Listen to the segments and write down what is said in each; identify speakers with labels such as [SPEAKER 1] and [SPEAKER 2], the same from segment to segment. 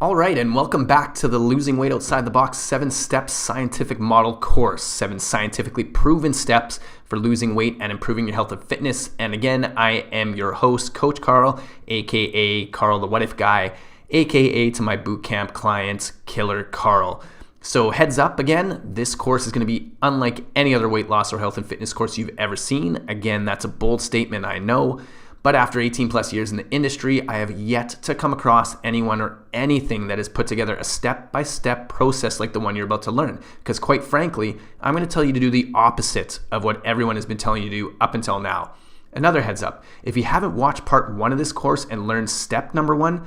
[SPEAKER 1] All right, and welcome back to the Losing Weight Outside the Box 7-Step Scientific Model course. 7 scientifically proven steps for losing weight and improving your health and fitness. And again, I am your host, Coach Carl, aka Carl the What If Guy, aka to my bootcamp clients, Killer Carl. So heads up again, this course is going to be unlike any other weight loss or health and fitness course you've ever seen. Again, that's a bold statement, I know. But after 18 plus years in the industry, I have yet to come across anyone or anything that has put together a step-by-step process like the one you're about to learn. Because quite frankly, I'm going to tell you to do the opposite of what everyone has been telling you to do up until now. Another heads up, if you haven't watched part 1 of this course and learned step number 1,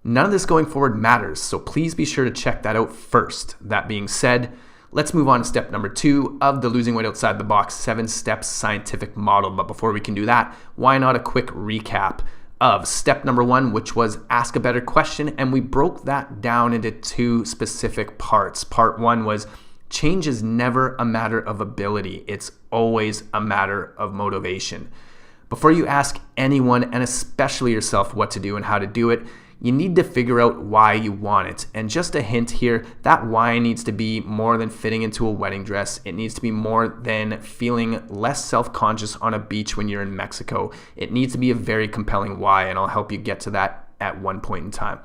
[SPEAKER 1] none of this going forward matters. So please be sure to check that out first. That being said, let's move on to step number 2 of the Losing Weight Outside the Box 7-Step Scientific Model. But before we can do that, why not a quick recap of step number 1, which was ask a better question. And we broke that down into 2 specific parts. Part 1 was change is never a matter of ability. It's always a matter of motivation. Before you ask anyone, and especially yourself, what to do and how to do it, you need to figure out why you want it. And just a hint here, that why needs to be more than fitting into a wedding dress. It needs to be more than feeling less self-conscious on a beach when you're in Mexico. It needs to be a very compelling why, and I'll help you get to that at one point in time.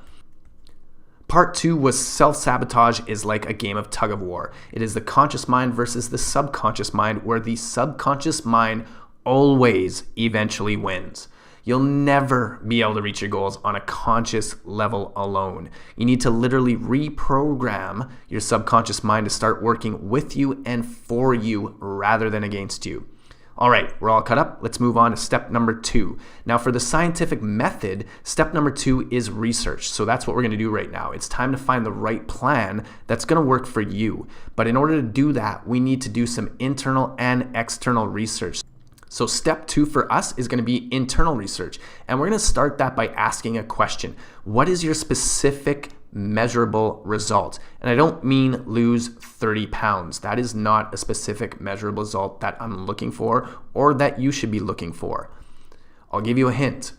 [SPEAKER 1] Part 2 was self-sabotage is like a game of tug of war. It is the conscious mind versus the subconscious mind, where the subconscious mind always eventually wins. You'll never be able to reach your goals on a conscious level alone. You need to literally reprogram your subconscious mind to start working with you and for you rather than against you. All right, we're all caught up. Let's move on to step number 2. Now for the scientific method, step number 2 is research. So that's what we're gonna do right now. It's time to find the right plan that's gonna work for you. But in order to do that, we need to do some internal and external research. So step 2 for us is going to be internal research. And we're going to start that by asking a question. What is your specific measurable result? And I don't mean lose 30 pounds. That is not a specific measurable result that I'm looking for or that you should be looking for. I'll give you a hint.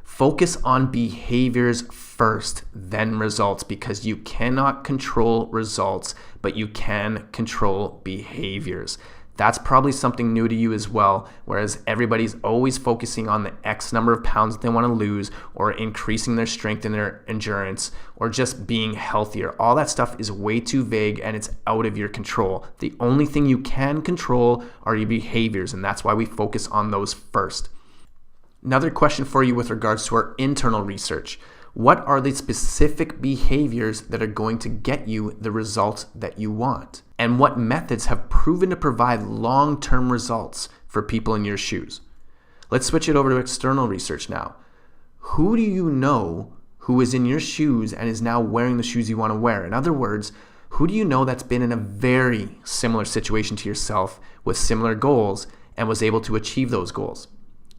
[SPEAKER 1] Focus on behaviors first, then results, because you cannot control results, but you can control behaviors. That's probably something new to you as well, whereas everybody's always focusing on the X number of pounds that they want to lose, or increasing their strength and their endurance, or just being healthier. All that stuff is way too vague and it's out of your control. The only thing you can control are your behaviors, and that's why we focus on those first. Another question for you with regards to our internal research. What are the specific behaviors that are going to get you the results that you want? And what methods have proven to provide long-term results for people in your shoes? Let's switch it over to external research now. Who do you know who is in your shoes and is now wearing the shoes you want to wear? In other words, who do you know that's been in a very similar situation to yourself with similar goals and was able to achieve those goals?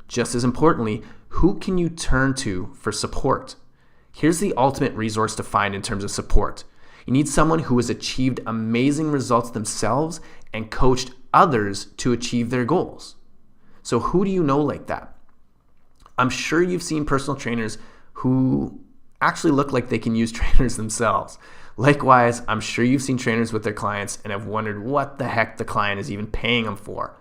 [SPEAKER 1] Just as importantly, who can you turn to for support? Here's the ultimate resource to find in terms of support. You need someone who has achieved amazing results themselves and coached others to achieve their goals. So who do you know like that? I'm sure you've seen personal trainers who actually look like they can use trainers themselves. Likewise, I'm sure you've seen trainers with their clients and have wondered what the heck the client is even paying them for.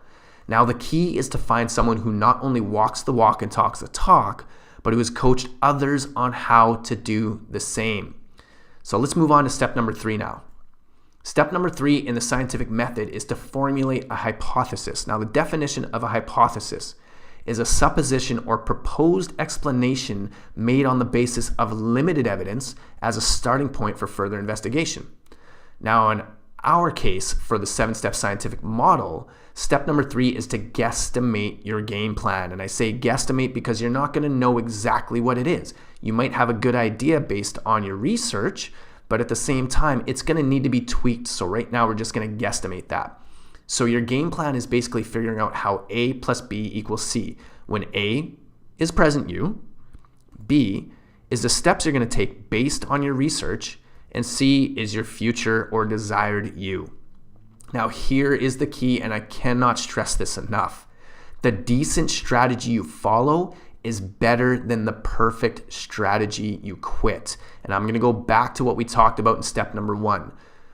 [SPEAKER 1] Now the key is to find someone who not only walks the walk and talks the talk, but who has coached others on how to do the same. So let's move on to step number 3 now. Step number 3 in the scientific method is to formulate a hypothesis. Now the definition of a hypothesis is a supposition or proposed explanation made on the basis of limited evidence as a starting point for further investigation. Now in our case, for the 7-step scientific model, step number 3 is to guesstimate your game plan. And I say guesstimate because you're not going to know exactly what it is. You might have a good idea based on your research, but at the same time, it's going to need to be tweaked. So right now, we're just going to guesstimate that. So your game plan is basically figuring out how A plus B equals C. When A is present you, B is the steps you're going to take based on your research, and C is your future or desired you. Now here is the key, and I cannot stress this enough. The decent strategy you follow is better than the perfect strategy you quit. And I'm going to go back to what we talked about in step number 1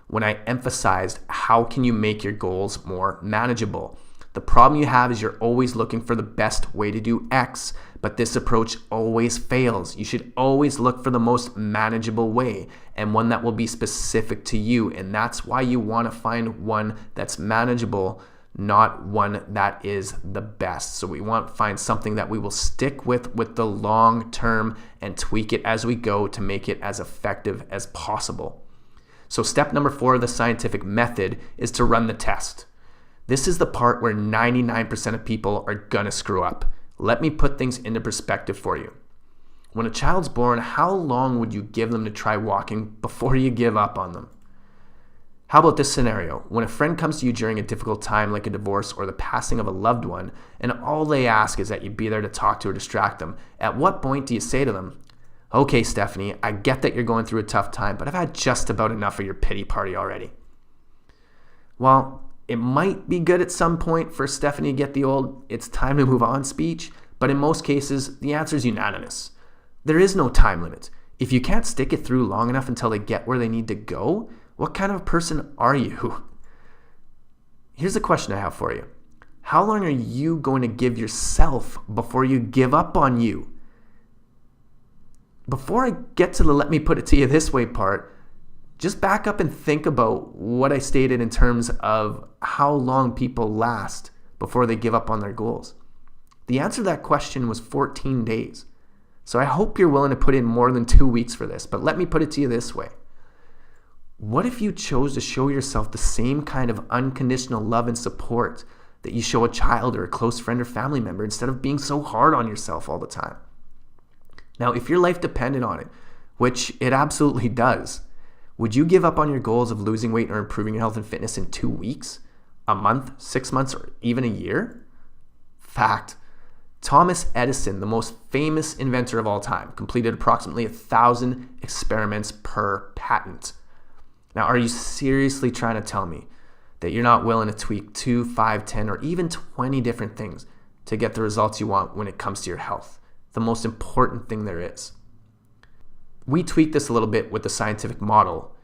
[SPEAKER 1] when I emphasized how can you make your goals more manageable. The problem you have is you're always looking for the best way to do X, but this approach always fails. You should always look for the most manageable way and one that will be specific to you. And that's why you want to find one that's manageable, not one that is the best. So we want to find something that we will stick with the long term and tweak it as we go to make it as effective as possible. So step number 4 of the scientific method is to run the test. This is the part where 99% of people are gonna screw up. Let me put things into perspective for you. When a child's born, how long would you give them to try walking before you give up on them? How about this scenario? When a friend comes to you during a difficult time like a divorce or the passing of a loved one, and all they ask is that you be there to talk to or distract them, at what point do you say to them, "Okay, Stephanie, I get that you're going through a tough time, but I've had just about enough of your pity party already"? Well, it might be good at some point for Stephanie to get the old "it's time to move on" speech, but in most cases, the answer is unanimous. There is no time limit. If you can't stick it through long enough until they get where they need to go, what kind of person are you? Here's a question I have for you. How long are you going to give yourself before you give up on you? Before I get to the "let me put it to you this way" part, just back up and think about what I stated in terms of how long people last before they give up on their goals. The answer to that question was 14 days. So I hope you're willing to put in more than 2 weeks for this, but let me put it to you this way. What if you chose to show yourself the same kind of unconditional love and support that you show a child or a close friend or family member instead of being so hard on yourself all the time? Now, if your life depended on it, which it absolutely does, would you give up on your goals of losing weight or improving your health and fitness in 2 weeks, a month, 6 months, or even a year? Fact. Thomas Edison, the most famous inventor of all time, completed approximately 1,000 experiments per patent. Now, are you seriously trying to tell me that you're not willing to tweak 2, 5, 10, or even 20 different things to get the results you want when it comes to your health? The most important thing there is. We tweak this a little bit with the scientific model,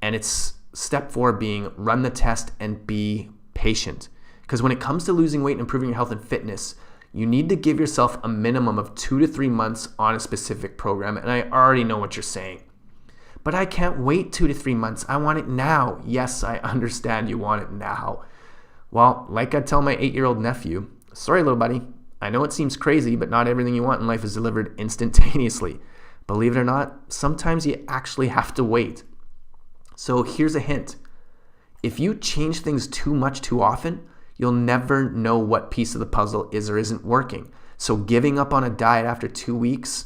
[SPEAKER 1] and it's step 4 being run the test and be patient. Because when it comes to losing weight and improving your health and fitness, you need to give yourself a minimum of 2 to 3 months on a specific program, and I already know what you're saying. But I can't wait 2 to 3 months. I want it now. Yes, I understand you want it now. Well, like I tell my 8-year-old nephew, sorry, little buddy, I know it seems crazy, but not everything you want in life is delivered instantaneously. Believe it or not, sometimes you actually have to wait. So here's a hint. If you change things too much too often, you'll never know what piece of the puzzle is or isn't working. So giving up on a diet after 2 weeks,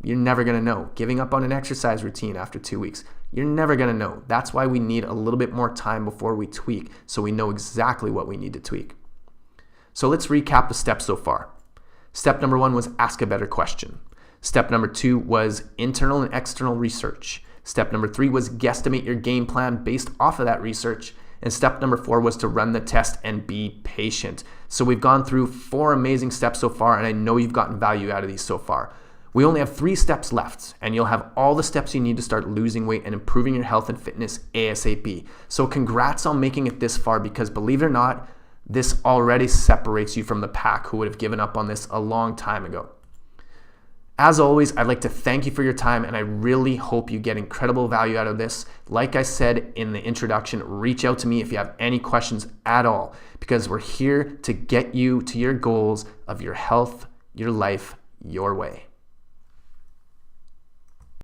[SPEAKER 1] you're never going to know. Giving up on an exercise routine after 2 weeks, you're never going to know. That's why we need a little bit more time before we tweak so we know exactly what we need to tweak. So let's recap the steps so far. Step number 1 was ask a better question. Step number 2 was internal and external research. Step number 3 was guesstimate your game plan based off of that research. And step number 4 was to run the test and be patient. So we've gone through 4 amazing steps so far, and I know you've gotten value out of these so far. We only have 3 steps left, and you'll have all the steps you need to start losing weight and improving your health and fitness ASAP. So congrats on making it this far, because believe it or not, this already separates you from the pack who would have given up on this a long time ago. As always, I'd like to thank you for your time, and I really hope you get incredible value out of this. Like I said in the introduction, reach out to me if you have any questions at all, because we're here to get you to your goals of your health, your life, your way.